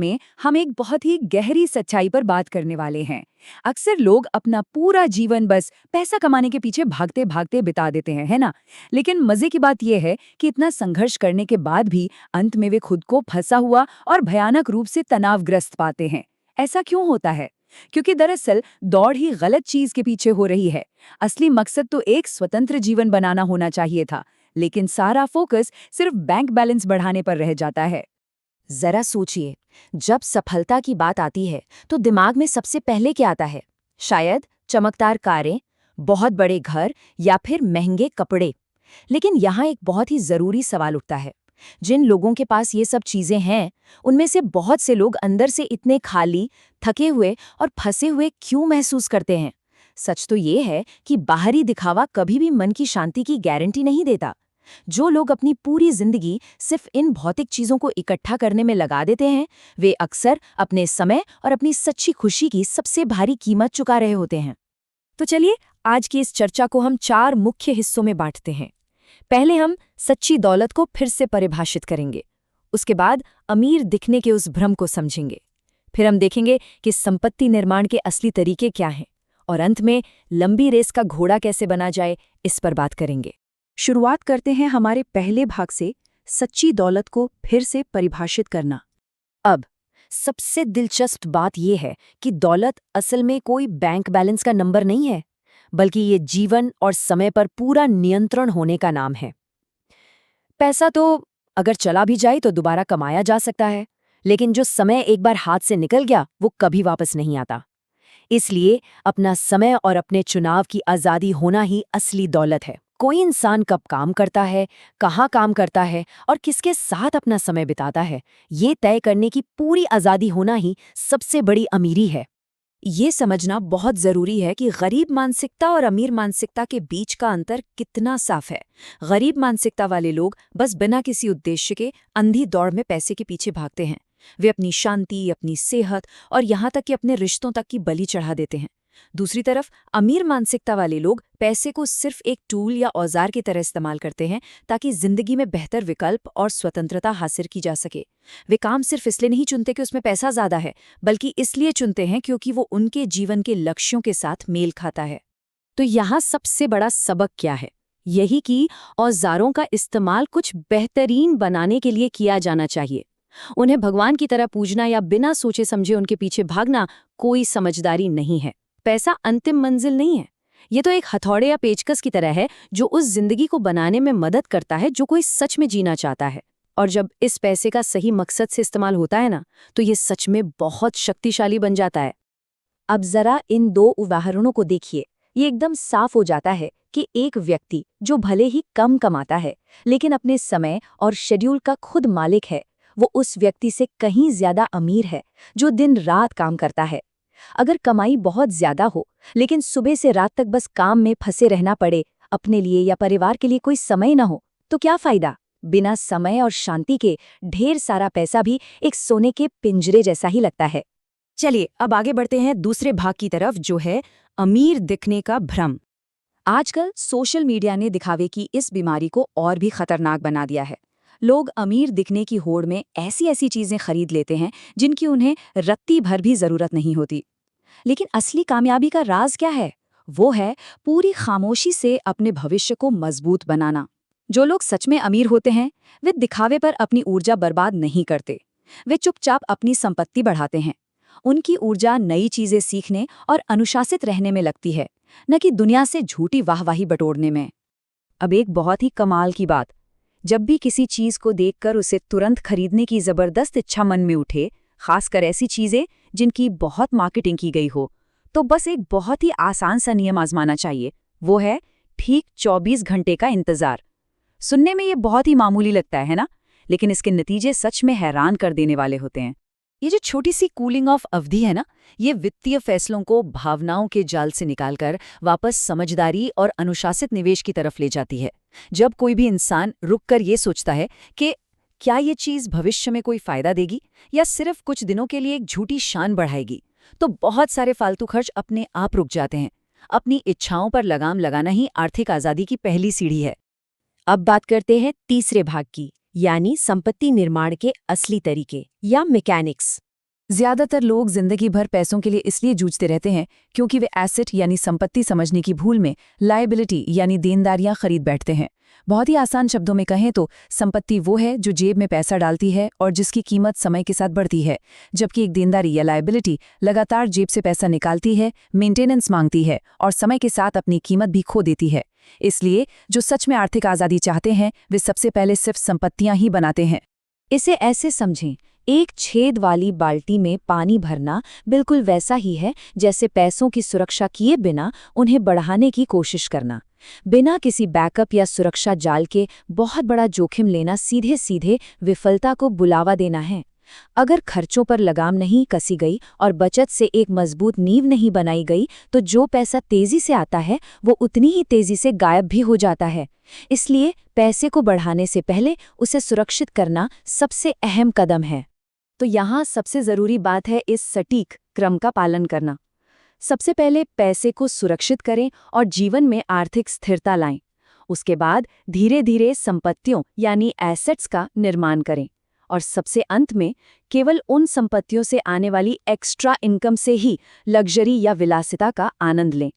में हम एक बहुत ही गहरी सच्चाई पर बात करने वाले हैं। अक्सर लोग अपना पूरा जीवन बस पैसा कमाने के पीछे भागते भागते बिता देते हैं, है ना? लेकिन मजे की बात यह है कि इतना संघर्ष करने के बाद भी अंत में वे खुद को फंसा हुआ और भयानक रूप से तनावग्रस्त पाते हैं। ऐसा क्यों होता है? क्योंकि दरअसल दौड़ ही गलत चीज के पीछे हो रही है। असली मकसद तो एक स्वतंत्र जीवन बनाना होना चाहिए था, लेकिन सारा फोकस सिर्फ बैंक बैलेंस बढ़ाने पर रह जाता है। जरा सोचिए, जब सफलता की बात आती है तो दिमाग में सबसे पहले क्या आता है? शायद चमकदार कारें, बहुत बड़े घर या फिर महंगे कपड़े। लेकिन यहाँ एक बहुत ही जरूरी सवाल उठता है। जिन लोगों के पास ये सब चीजें हैं, उनमें से बहुत से लोग अंदर से इतने खाली, थके हुए और फंसे हुए क्यों महसूस करते हैं? सच तो ये है कि बाहरी दिखावा कभी भी मन की शांति की गारंटी नहीं देता। जो लोग अपनी पूरी जिंदगी सिर्फ इन भौतिक चीजों को इकट्ठा करने में लगा देते हैं, वे अक्सर अपने समय और अपनी सच्ची खुशी की सबसे भारी कीमत चुका रहे होते हैं। तो चलिए, आज की इस चर्चा को हम 4 मुख्य हिस्सों में बांटते हैं। पहले हम सच्ची दौलत को फिर से परिभाषित करेंगे। उसके बाद अमीर दिखने के उस भ्रम को समझेंगे। फिर हम देखेंगे कि संपत्ति निर्माण के असली तरीके क्या हैं। और अंत में लंबी रेस का घोड़ा कैसे बना जाए, इस पर बात करेंगे। शुरुआत करते हैं हमारे पहले भाग से, सच्ची दौलत को फिर से परिभाषित करना। अब सबसे दिलचस्प बात यह है कि दौलत असल में कोई बैंक बैलेंस का नंबर नहीं है, बल्कि ये जीवन और समय पर पूरा नियंत्रण होने का नाम है। पैसा तो अगर चला भी जाए तो दोबारा कमाया जा सकता है, लेकिन जो समय एक बार हाथ से निकल गया वो कभी वापस नहीं आता। इसलिए अपना समय और अपने चुनाव की आज़ादी होना ही असली दौलत है। कोई इंसान कब काम करता है, कहाँ काम करता है और किसके साथ अपना समय बिताता है, ये तय करने की पूरी आज़ादी होना ही सबसे बड़ी अमीरी है। ये समझना बहुत ज़रूरी है कि गरीब मानसिकता और अमीर मानसिकता के बीच का अंतर कितना साफ है। गरीब मानसिकता वाले लोग बस बिना किसी उद्देश्य के अंधी दौड़ में पैसे के पीछे भागते हैं। वे अपनी शांति, अपनी सेहत और यहाँ तक कि अपने रिश्तों तक की बलि चढ़ा देते हैं। दूसरी तरफ अमीर मानसिकता वाले लोग पैसे को सिर्फ एक टूल या औजार की तरह इस्तेमाल करते हैं ताकि जिंदगी में बेहतर विकल्प और स्वतंत्रता हासिल की जा सके। वे काम सिर्फ इसलिए नहीं चुनते कि उसमें पैसा ज्यादा है, बल्कि इसलिए चुनते हैं क्योंकि वो उनके जीवन के लक्ष्यों के साथ मेल खाता है। तो यहाँ सबसे बड़ा सबक क्या है? यही कि औजारों का इस्तेमाल कुछ बेहतरीन बनाने के लिए किया जाना चाहिए। उन्हें भगवान की तरह पूजना या बिना सोचे समझे उनके पीछे भागना कोई समझदारी नहीं है। पैसा अंतिम मंजिल नहीं है। ये तो एक हथौड़े या पेचकस की तरह है जो उस जिंदगी को बनाने में मदद करता है जो कोई सच में जीना चाहता है। और जब इस पैसे का सही मकसद से इस्तेमाल होता है ना, तो ये सच में बहुत शक्तिशाली बन जाता है। अब जरा इन 2 उदाहरणों को देखिए। ये एकदम साफ हो जाता है कि एक व्यक्ति जो भले ही कम कमाता है, लेकिन अपने समय और शेड्यूल का खुद मालिक है, वो उस व्यक्ति से कहीं ज्यादा अमीर है जो दिन रात काम करता है। अगर कमाई बहुत ज्यादा हो, लेकिन सुबह से रात तक बस काम में फंसे रहना पड़े, अपने लिए या परिवार के लिए कोई समय न हो, तो क्या फायदा? बिना समय और शांति के ढेर सारा पैसा भी एक सोने के पिंजरे जैसा ही लगता है। चलिए, अब आगे बढ़ते हैं दूसरे भाग की तरफ, जो है अमीर दिखने का भ्रम। आजकल सोशल मीडिया ने दिखावे की इस बीमारी को और भी खतरनाक बना दिया है। लोग अमीर दिखने की होड़ में ऐसी ऐसी चीजें खरीद लेते हैं जिनकी उन्हें रत्ती भर भी जरूरत नहीं होती। लेकिन असली कामयाबी का राज क्या है? वो है पूरी खामोशी से अपने भविष्य को मजबूत बनाना। जो लोग सच में अमीर होते हैं, वे दिखावे पर अपनी ऊर्जा बर्बाद नहीं करते। वे चुपचाप अपनी संपत्ति बढ़ाते हैं। उनकी ऊर्जा नई चीजें सीखने और अनुशासित रहने में लगती है, न कि दुनिया से झूठी वाहवाही बटोरने में। अब एक बहुत ही कमाल की बात, जब भी किसी चीज को देखकर उसे तुरंत खरीदने की जबरदस्त इच्छा मन में उठे, खासकर ऐसी चीजें जिनकी बहुत मार्केटिंग की गई हो, तो बस एक बहुत ही आसान सा नियम आजमाना चाहिए। वो है ठीक 24 घंटे का इंतजार। सुनने में ये बहुत ही मामूली लगता है ना? लेकिन इसके नतीजे सच में हैरान कर देने वाले होते हैं। ये जो छोटी सी कूलिंग ऑफ अवधि है ना, ये वित्तीय फैसलों को भावनाओं के जाल से निकालकर वापस समझदारी और अनुशासित निवेश की तरफ ले जाती है। जब कोई भी इंसान रुककर ये सोचता है कि क्या ये चीज भविष्य में कोई फायदा देगी या सिर्फ कुछ दिनों के लिए एक झूठी शान बढ़ाएगी, तो बहुत सारे फालतू खर्च अपने आप रुक जाते हैं। अपनी इच्छाओं पर लगाम लगाना ही आर्थिक आजादी की पहली सीढ़ी है। अब बात करते हैं तीसरे भाग की, यानी संपत्ति निर्माण के असली तरीके या मैकेनिक्स। ज्यादातर लोग जिंदगी भर पैसों के लिए इसलिए जूझते रहते हैं क्योंकि वे एसेट यानी संपत्ति समझने की भूल में लायबिलिटी यानी देनदारियां खरीद बैठते हैं। बहुत ही आसान शब्दों में कहें तो संपत्ति वो है जो जेब में पैसा डालती है और जिसकी कीमत समय के साथ बढ़ती है, जबकि एक देनदारी या लायबिलिटी लगातार जेब से पैसा निकालती है, मेंटेनेंस मांगती है और समय के साथ अपनी कीमत भी खो देती है। इसलिए जो सच में आर्थिक आज़ादी चाहते हैं वे सबसे पहले सिर्फ संपत्तियां ही बनाते हैं। इसे ऐसे समझें, एक छेद वाली बाल्टी में पानी भरना बिल्कुल वैसा ही है जैसे पैसों की सुरक्षा किए बिना उन्हें बढ़ाने की कोशिश करना। बिना किसी बैकअप या सुरक्षा जाल के बहुत बड़ा जोखिम लेना सीधे सीधे विफलता को बुलावा देना है। अगर खर्चों पर लगाम नहीं कसी गई और बचत से एक मजबूत नींव नहीं बनाई गई तो जो पैसा तेजी से आता है वो उतनी ही तेजी से गायब भी हो जाता है। इसलिए पैसे को बढ़ाने से पहले उसे सुरक्षित करना सबसे अहम कदम है। तो यहाँ सबसे ज़रूरी बात है इस सटीक क्रम का पालन करना। सबसे पहले पैसे को सुरक्षित करें और जीवन में आर्थिक स्थिरता लाएं। उसके बाद धीरे धीरे संपत्तियों यानी एसेट्स का निर्माण करें और सबसे अंत में केवल उन संपत्तियों से आने वाली एक्स्ट्रा इनकम से ही लग्जरी या विलासिता का आनंद लें।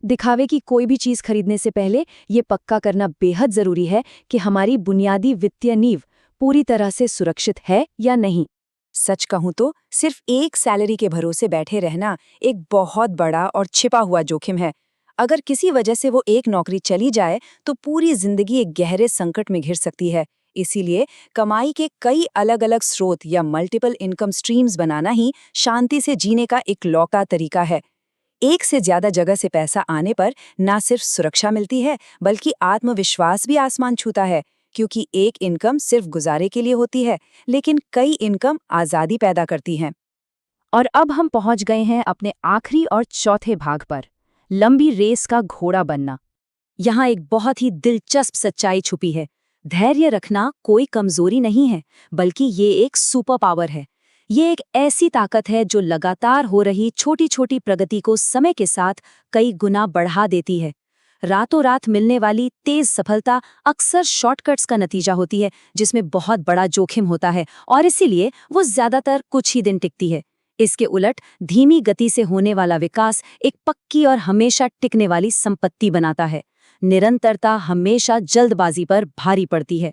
दिखावे की कोई भी चीज़ खरीदने से पहले ये पक्का करना बेहद ज़रूरी है कि हमारी बुनियादी वित्तीय नींव पूरी तरह से सुरक्षित है या नहीं। सच कहूं तो सिर्फ एक सैलरी के भरोसे बैठे रहना एक बहुत बड़ा और छिपा हुआ जोखिम है। अगर किसी वजह से वो एक नौकरी चली जाए तो पूरी जिंदगी एक गहरे संकट में घिर सकती है। इसीलिए कमाई के कई अलग-अलग स्रोत या मल्टीपल इनकम स्ट्रीम्स बनाना ही शांति से जीने का एक लौका तरीका है। एक से ज्यादा जगह से पैसा आने पर ना सिर्फ सुरक्षा मिलती है बल्कि आत्मविश्वास भी आसमान छूता है, क्योंकि एक इनकम सिर्फ गुजारे के लिए होती है लेकिन कई इनकम आज़ादी पैदा करती हैं। और अब हम पहुंच गए हैं अपने आखिरी और चौथे भाग पर, लंबी रेस का घोड़ा बनना। यहाँ एक बहुत ही दिलचस्प सच्चाई छुपी है। धैर्य रखना कोई कमजोरी नहीं है बल्कि ये एक सुपर पावर है। ये एक ऐसी ताकत है जो लगातार हो रही छोटी छोटी प्रगति को समय के साथ कई गुना बढ़ा देती है। रातों रात मिलने वाली तेज सफलता अक्सर शॉर्टकट्स का नतीजा होती है जिसमें बहुत बड़ा जोखिम होता है और इसीलिए वो ज्यादातर कुछ ही दिन टिकती है। इसके उलट धीमी गति से होने वाला विकास एक पक्की और हमेशा टिकने वाली संपत्ति बनाता है। निरंतरता हमेशा जल्दबाजी पर भारी पड़ती है।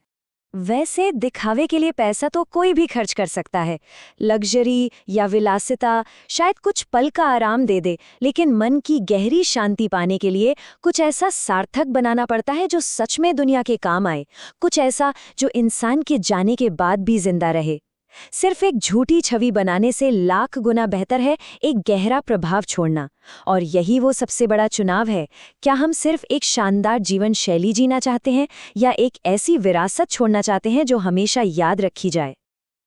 वैसे दिखावे के लिए पैसा तो कोई भी खर्च कर सकता है। लग्जरी या विलासिता शायद कुछ पल का आराम दे दे, लेकिन मन की गहरी शांति पाने के लिए कुछ ऐसा सार्थक बनाना पड़ता है जो सच में दुनिया के काम आए, कुछ ऐसा जो इंसान के जाने के बाद भी जिंदा रहे। सिर्फ एक झूठी छवि बनाने से लाख गुना बेहतर है एक गहरा प्रभाव छोड़ना। और यही वो सबसे बड़ा चुनाव है। क्या हम सिर्फ एक शानदार जीवन शैली जीना चाहते हैं या एक ऐसी विरासत छोड़ना चाहते हैं जो हमेशा याद रखी जाए?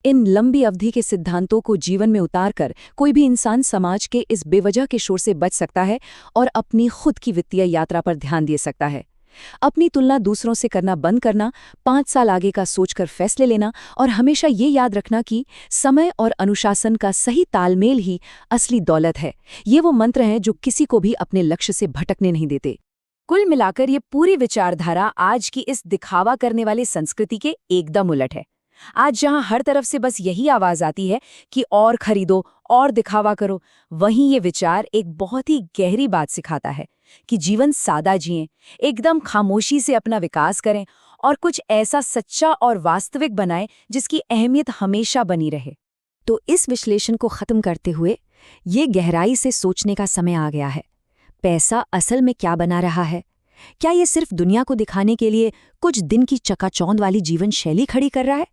इन लंबी अवधि के सिद्धांतों को जीवन में उतारकर कोई भी इंसान समाज के इस बेवजह के शोर से बच सकता है और अपनी खुद की वित्तीय यात्रा पर ध्यान दे सकता है। अपनी तुलना दूसरों से करना बंद करना, 5 साल आगे का सोचकर फैसले लेना और हमेशा ये याद रखना कि समय और अनुशासन का सही तालमेल ही असली दौलत है। ये वो मंत्र हैं जो किसी को भी अपने लक्ष्य से भटकने नहीं देते। कुल मिलाकर ये पूरी विचारधारा आज की इस दिखावा करने वाली संस्कृति के एकदम उलट है। आज जहां हर तरफ से बस यही आवाज आती है कि और खरीदो और दिखावा करो, वहीं ये विचार एक बहुत ही गहरी बात सिखाता है कि जीवन सादा जिएं, एकदम खामोशी से अपना विकास करें और कुछ ऐसा सच्चा और वास्तविक बनाएं जिसकी अहमियत हमेशा बनी रहे। तो इस विश्लेषण को खत्म करते हुए ये गहराई से सोचने का समय आ गया है। पैसा असल में क्या बना रहा है? क्या ये सिर्फ दुनिया को दिखाने के लिए कुछ दिन की चकाचौंध वाली जीवन शैली खड़ी कर रहा है,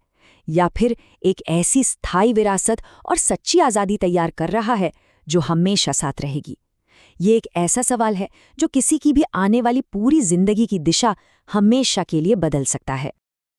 या फिर एक ऐसी स्थायी विरासत और सच्ची आज़ादी तैयार कर रहा है जो हमेशा साथ रहेगी? ये एक ऐसा सवाल है जो किसी की भी आने वाली पूरी जिंदगी की दिशा हमेशा के लिए बदल सकता है।